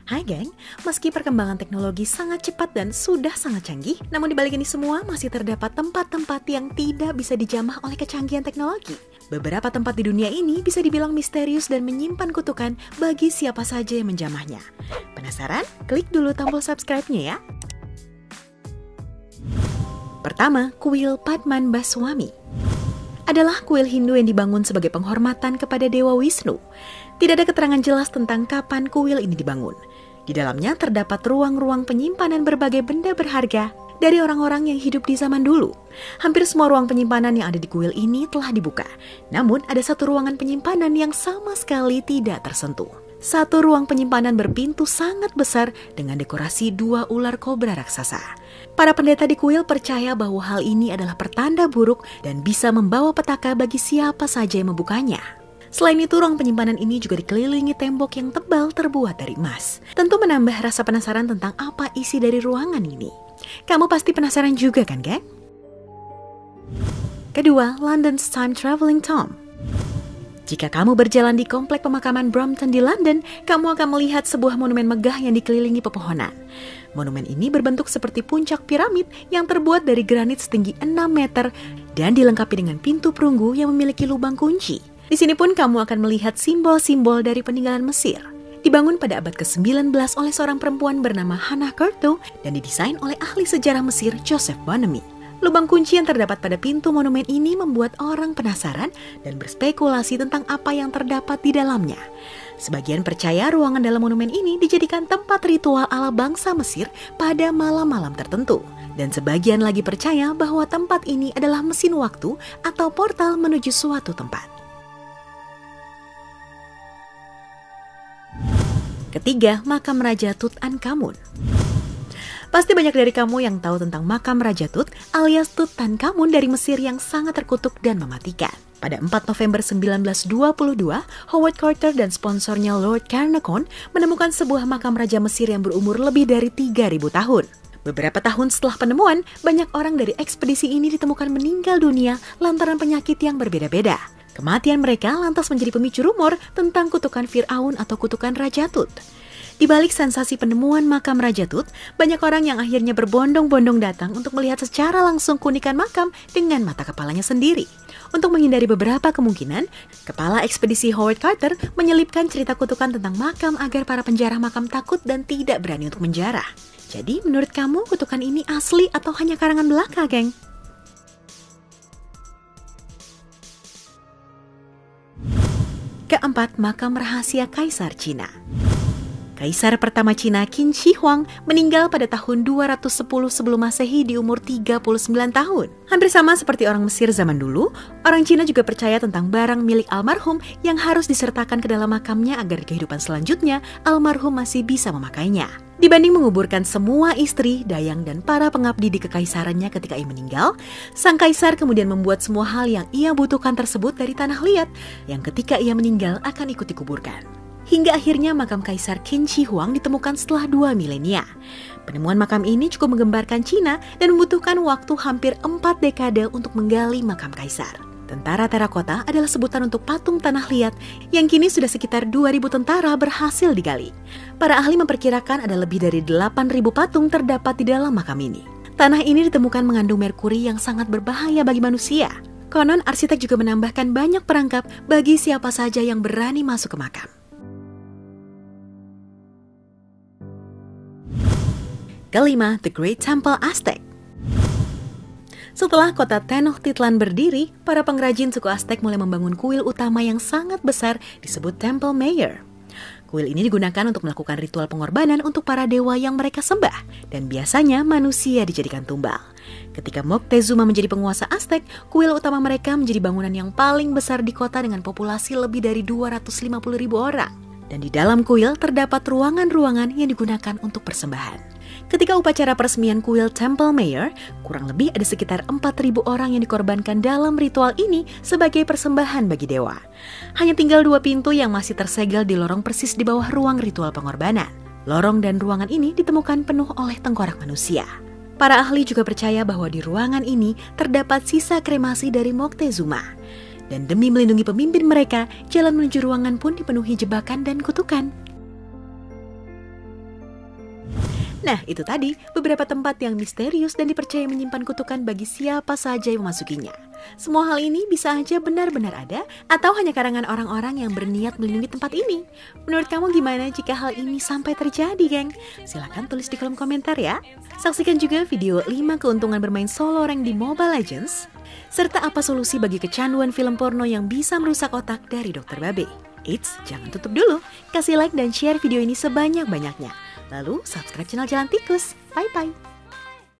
Hai geng, meski perkembangan teknologi sangat cepat dan sudah sangat canggih, namun di balik ini semua masih terdapat tempat-tempat yang tidak bisa dijamah oleh kecanggihan teknologi. Beberapa tempat di dunia ini bisa dibilang misterius dan menyimpan kutukan bagi siapa saja yang menjamahnya. Penasaran? Klik dulu tombol subscribe-nya ya. Pertama, kuil Padmanabhaswamy adalah kuil Hindu yang dibangun sebagai penghormatan kepada Dewa Wisnu. Tidak ada keterangan jelas tentang kapan kuil ini dibangun. Di dalamnya terdapat ruang-ruang penyimpanan berbagai benda berharga dari orang-orang yang hidup di zaman dulu. Hampir semua ruang penyimpanan yang ada di kuil ini telah dibuka. Namun ada satu ruangan penyimpanan yang sama sekali tidak tersentuh. Satu ruang penyimpanan berpintu sangat besar dengan dekorasi 2 ular kobra raksasa. Para pendeta di kuil percaya bahwa hal ini adalah pertanda buruk dan bisa membawa petaka bagi siapa saja yang membukanya. Selain itu, ruang penyimpanan ini juga dikelilingi tembok yang tebal terbuat dari emas. Tentu menambah rasa penasaran tentang apa isi dari ruangan ini. Kamu pasti penasaran juga kan, geng? Kedua, London's Time Travelling Tomb. Jika kamu berjalan di komplek pemakaman Brompton di London, kamu akan melihat sebuah monumen megah yang dikelilingi pepohonan. Monumen ini berbentuk seperti puncak piramid yang terbuat dari granit setinggi 6 meter dan dilengkapi dengan pintu perunggu yang memiliki lubang kunci. Di sini pun kamu akan melihat simbol-simbol dari peninggalan Mesir. Dibangun pada abad ke-19 oleh seorang perempuan bernama Hannah Curto dan didesain oleh ahli sejarah Mesir Joseph Bonamy. Lubang kunci yang terdapat pada pintu monumen ini membuat orang penasaran dan berspekulasi tentang apa yang terdapat di dalamnya. Sebagian percaya ruangan dalam monumen ini dijadikan tempat ritual ala bangsa Mesir pada malam-malam tertentu. Dan sebagian lagi percaya bahwa tempat ini adalah mesin waktu atau portal menuju suatu tempat. Ketiga, makam Raja Tutankhamun. Pasti banyak dari kamu yang tahu tentang makam Raja Tut alias Tutankhamun dari Mesir yang sangat terkutuk dan mematikan. Pada 4 November 1922, Howard Carter dan sponsornya Lord Carnarvon menemukan sebuah makam Raja Mesir yang berumur lebih dari 3.000 tahun. Beberapa tahun setelah penemuan, banyak orang dari ekspedisi ini ditemukan meninggal dunia lantaran penyakit yang berbeda-beda. Kematian mereka lantas menjadi pemicu rumor tentang kutukan Fir'aun atau kutukan Raja Tut. Di balik sensasi penemuan makam Raja Tut, banyak orang yang akhirnya berbondong-bondong datang untuk melihat secara langsung keunikan makam dengan mata kepalanya sendiri. Untuk menghindari beberapa kemungkinan, kepala ekspedisi Howard Carter menyelipkan cerita kutukan tentang makam agar para penjara makam takut dan tidak berani untuk menjarah. Jadi, menurut kamu kutukan ini asli atau hanya karangan belaka, geng? Keempat, makam rahasia Kaisar Cina. Kaisar pertama Cina Qin Shi Huang meninggal pada tahun 210 sebelum Masehi di umur 39 tahun. Hampir sama seperti orang Mesir zaman dulu, orang Cina juga percaya tentang barang milik almarhum yang harus disertakan ke dalam makamnya agar kehidupan selanjutnya almarhum masih bisa memakainya. Dibanding menguburkan semua istri, dayang, dan para pengabdi di kekaisarannya ketika ia meninggal, sang kaisar kemudian membuat semua hal yang ia butuhkan tersebut dari tanah liat yang ketika ia meninggal akan ikut dikuburkan. Hingga akhirnya makam Kaisar Qin Shi Huang ditemukan setelah 2 milenia. Penemuan makam ini cukup menggembarkan Cina dan membutuhkan waktu hampir 4 dekade untuk menggali makam kaisar. Tentara terakota adalah sebutan untuk patung tanah liat yang kini sudah sekitar 2.000 tentara berhasil digali. Para ahli memperkirakan ada lebih dari 8.000 patung terdapat di dalam makam ini. Tanah ini ditemukan mengandung merkuri yang sangat berbahaya bagi manusia. Konon arsitek juga menambahkan banyak perangkap bagi siapa saja yang berani masuk ke makam. Kelima, The Great Temple Aztec. Setelah kota Tenochtitlan berdiri, para pengrajin suku Aztec mulai membangun kuil utama yang sangat besar disebut Temple Mayor. Kuil ini digunakan untuk melakukan ritual pengorbanan untuk para dewa yang mereka sembah, dan biasanya manusia dijadikan tumbal. Ketika Moctezuma menjadi penguasa Aztec, kuil utama mereka menjadi bangunan yang paling besar di kota dengan populasi lebih dari 250.000 orang. Dan di dalam kuil terdapat ruangan-ruangan yang digunakan untuk persembahan. Ketika upacara peresmian kuil Temple Mayor, kurang lebih ada sekitar 4.000 orang yang dikorbankan dalam ritual ini sebagai persembahan bagi dewa. Hanya tinggal 2 pintu yang masih tersegel di lorong persis di bawah ruang ritual pengorbanan. Lorong dan ruangan ini ditemukan penuh oleh tengkorak manusia. Para ahli juga percaya bahwa di ruangan ini terdapat sisa kremasi dari Moctezuma. Dan demi melindungi pemimpin mereka, jalan menuju ruangan pun dipenuhi jebakan dan kutukan. Nah, itu tadi beberapa tempat yang misterius dan dipercaya menyimpan kutukan bagi siapa saja yang memasukinya. Semua hal ini bisa aja benar-benar ada atau hanya karangan orang-orang yang berniat melindungi tempat ini. Menurut kamu gimana jika hal ini sampai terjadi, geng? Silahkan tulis di kolom komentar ya. Saksikan juga video 5 keuntungan bermain solo rank di Mobile Legends, serta apa solusi bagi kecanduan film porno yang bisa merusak otak dari Dr. Babe. Eits, jangan tutup dulu. Kasih like dan share video ini sebanyak-banyaknya. Lalu subscribe channel Jalan Tikus. Bye-bye.